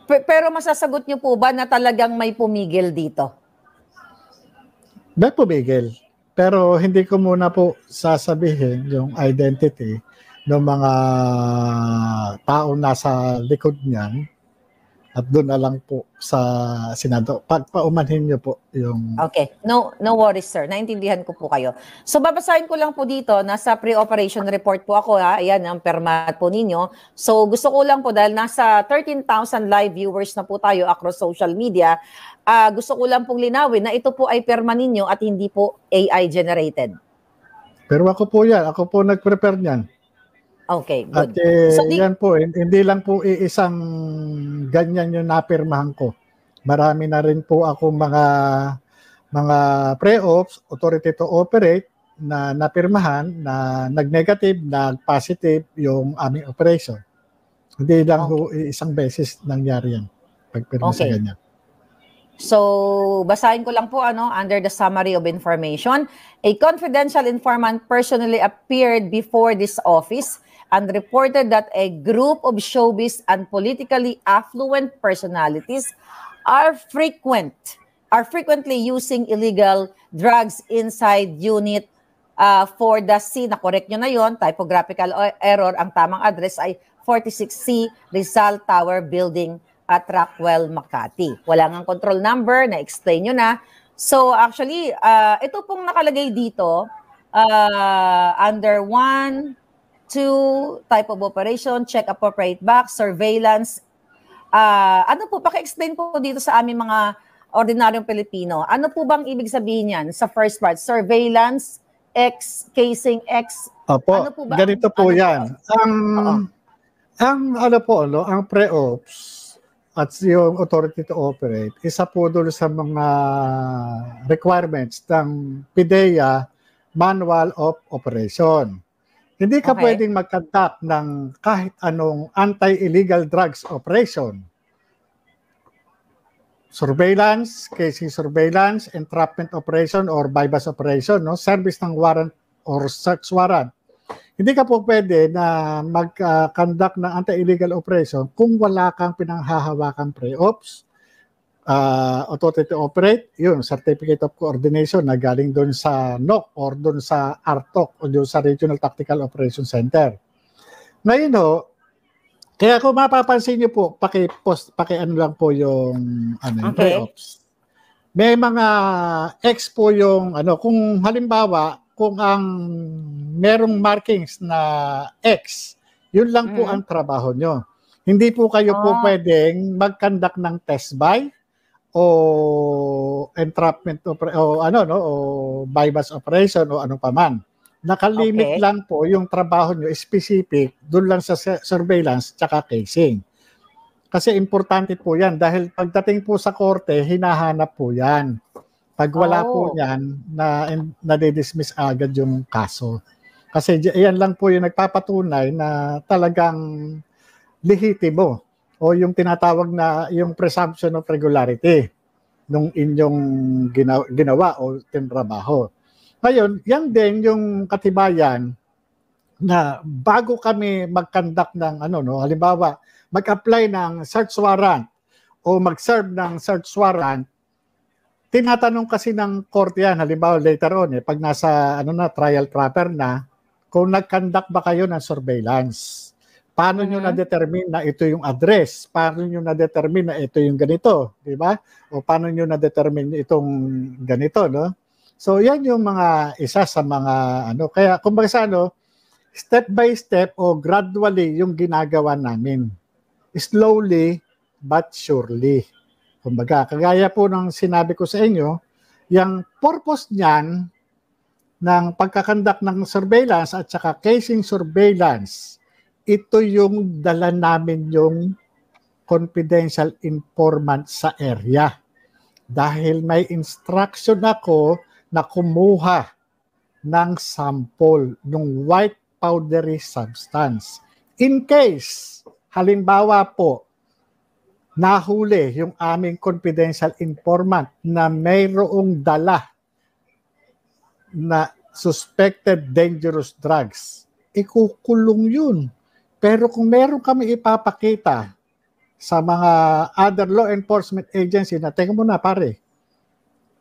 Pero masasagot niyo po ba na talagang may pumigil dito? May pumigil. Pero hindi ko muna po sasabihin yung identity ng mga taong nasa likod niyan. At doon na lang po sa Senado. Pagpaumanhin niyo po yung... Okay. No worries, sir. Naintindihan ko po kayo. So, babasahin ko lang po dito. Nasa pre-operation report po ako, ha? Ayan, ang permat po ninyo. So, gusto ko lang po, dahil nasa 13,000 live viewers na po tayo across social media, gusto ko lang pong linawin na ito po ay perma ninyo at hindi po AI generated. Pero ako po yan. Ako po nag-prepare niyan. Okay, At good. yan po, hindi lang po iisang ganyan yung napirmahan ko. Marami na rin po ako mga pre-ops, authority to operate na napirmahan na nag-negative, nag-positive yung aming operation. Hindi lang po isang beses nangyari yan. Pagpirma sa ganyan. So, basahin ko lang po under the summary of information. A confidential informant personally appeared before this office and reported that a group of showbiz and politically affluent personalities are frequently using illegal drugs inside unit for the C. Na-correct nyo na yon, typographical error. Ang tamang address ay 46C Rizal Tower Building at Rockwell, Makati. Wala ngang control number, na-explain nyo na. So actually, ito pong nakalagay dito, under 1, 2, type of operation, check appropriate box, surveillance. Ano po, paki-explain po dito sa aming mga ordinaryong Pilipino. Ano po bang ibig sabihin yan sa first part? Surveillance, X, casing, X. Opo, ano po ba? Ganito po yan. Ang pre-ops, at yung authority to operate, isa po doon sa mga requirements ng PIDEA Manual of Operation. Hindi ka pwedeng mag-conduct ng kahit anong anti-illegal drugs operation. Surveillance, casing surveillance, entrapment operation or bypass operation, no? Service ng warrant or search warrant. Hindi ka po pwede na mag-conduct ng anti-illegal operation kung wala kang pinanghahawakang pre-ops, authority to operate, yun, certificate of coordination na galing doon sa NOC or doon sa RTOC o doon sa Regional Tactical Operation Center. Ngayon kaya kung mapapansin niyo po, paki-ano lang po yung pre-ops. May mga X po yung kung halimbawa, kung ang merong markings na X, yun lang po ang trabaho nyo. Hindi po kayo po pwedeng mag-conduct ng test buy o entrapment o bypass operation o anong paman. Nakalimit lang po yung trabaho nyo specific doon lang sa surveillance tsaka casing. Kasi importante po yan dahil pagdating po sa korte, hinahanap po yan. Pag wala po yan, nade-dismiss agad yung kaso. Kasi yan lang po yung nagpapatunay na talagang lehitimo o yung tinatawag na yung presumption of regularity nung inyong ginawa o tinrabaho. Ngayon, yan din yung katibayan na bago kami mag-conduct ng halimbawa, mag-apply ng search warrant o mag-serve ng search warrant, tinatanong kasi ng korte yan, halimbawa later on, pag nasa trial proper na, kung nag-conduct ba kayo ng surveillance. Paano nyo na-determine na ito yung address? Paano nyo na-determine na ito yung ganito? Di ba? O paano nyo na-determine itong ganito, no? So, yan yung mga isa sa mga Kaya, kumbaga sa step by step o gradually yung ginagawa namin. Slowly but surely. Kumbaga, kagaya po ng sinabi ko sa inyo, yung purpose niyan ng pagkakandak ng surveillance at saka casing surveillance, ito yung dala namin yung confidential informant sa area. Dahil may instruction ako na kumuha ng sample ng white powdery substance. In case, halimbawa po, nahuli yung aming confidential informant na mayroong dala na suspected dangerous drugs, ikukulong yun. Pero kung meron kami ipapakita sa mga other law enforcement agency na, teka muna pare,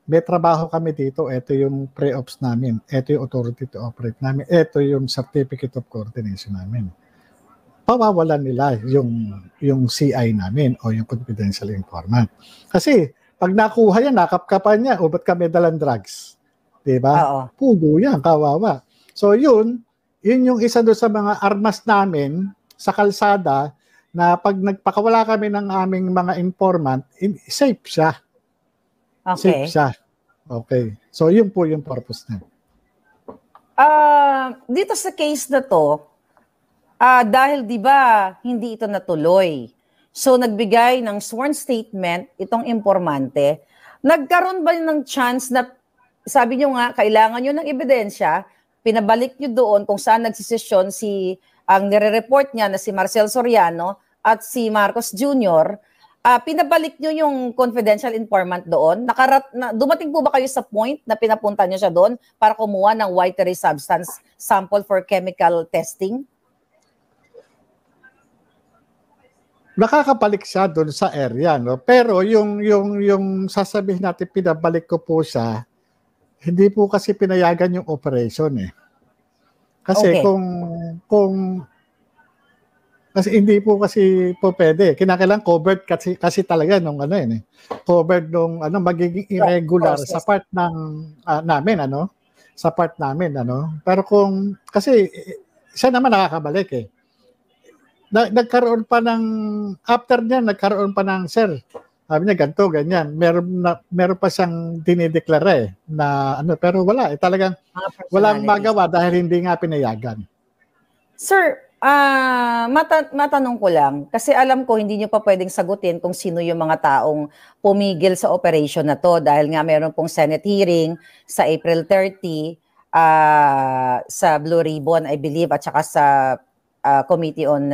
may trabaho kami dito, ito yung pre-ops namin, ito yung authority to operate namin, ito yung certificate of coordination namin. Pawawalan nila yung CI namin o yung confidential informant. Kasi pag nakuha yan, nakapkapan niya, o ba't kami dalang drugs? Diba? Pugo yan, kawawa. So yun yung isa doon sa mga armas namin sa kalsada na pag nagpakawala kami ng aming mga informant, safe siya. Okay. Safe siya. Okay. So, yun po yung purpose niya. Dito sa case na to, dahil di ba hindi ito natuloy, so nagbigay ng sworn statement itong informante, nagkaroon ba ng chance na, sabi nyo nga, kailangan nyo ng ebidensya, pinabalik nyo doon kung saan nagsisesyon ang nire-report niya na si Marcel Soriano at si Marcos Jr., pinabalik nyo yung confidential informant doon? Dumating po ba kayo sa point na pinapunta nyo siya doon para kumuha ng watery substance sample for chemical testing? Nakakabalik siya doon sa area, no? Pero yung sasabihin natin pinabalik ko po siya, hindi po kasi pinayagan yung operation eh. Kasi kasi hindi po kasi po pwede. Kinakailangan covered kasi talaga nung covered nung magiging irregular sa part ng namin sa part namin Pero kung kasi siya naman nakakabalik eh. Nagkaroon pa ng after niya nagkaroon pa ng sir. Sabi niya ganito ganyan. Meron pa siyang dinideklara na pero wala talagang walang magawa dahil hindi nga pinayagan. Sir, matanong ko lang, kasi alam ko hindi nyo pa pwedeng sagutin kung sino yung mga taong pumigil sa operation na to dahil nga meron pong Senate hearing sa April 30 sa Blue Ribbon, I believe, at saka sa Committee on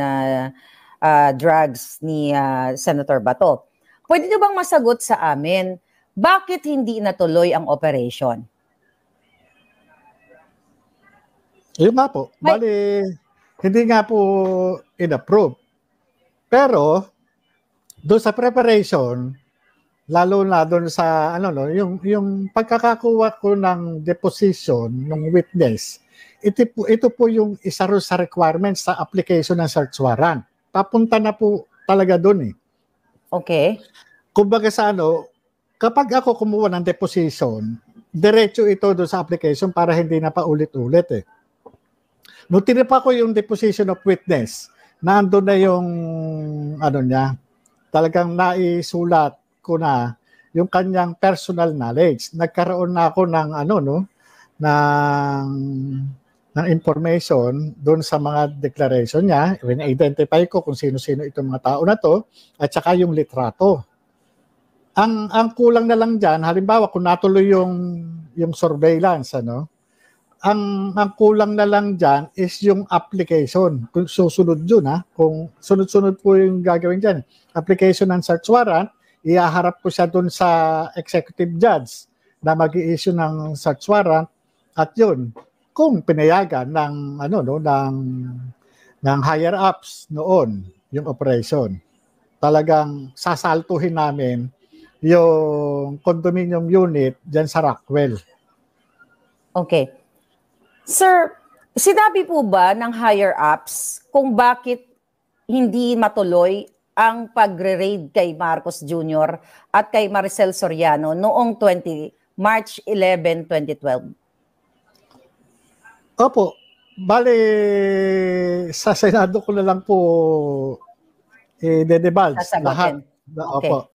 Drugs ni Senator Bato. Pwede nyo bang masagot sa amin, bakit hindi natuloy ang operation? Yun nga po. Bali, hindi nga po in-approve. Pero, doon sa preparation, lalo na doon sa, yung pagkakakuha ko ng deposition ng witness, ito po yung isa rin sa requirements sa application ng search warrant. Papunta na po talaga doon eh. Okay. Kumbaga sa kapag ako kumuha ng deposition, diretso ito doon sa application para hindi na paulit-ulit eh. Nung tinipa ko yung deposition of witness, nandun na yung niya, talagang naisulat ko na yung kanyang personal knowledge. Nagkaroon na ako ng ng information doon sa mga declaration niya. I-identify ko kung sino-sino itong mga tao na to at saka yung litrato. Ang kulang na lang diyan, halimbawa kung natuloy yung surveillance ang kulang na lang diyan is yung application. Kung susunod yun kung sunod-sunod po yung gagawin diyan. Application ng search warrant, ihaharap ko siya doon sa executive judge na mag-i-issue ng search warrant at yun kung pinayagan ng ng higher ups noon yung operation. Talagang sasaltuhin namin yung condominium unit diyan sa Rockwell. Okay. Sir, sinabi po ba ng higher ups kung bakit hindi matuloy ang pagre-raid kay Marcos Jr. at kay Maricel Soriano noong March 11, 2012? Opo. Bale, sa Senado ko na lang po i-dedebulge lahat. Okay. Opo.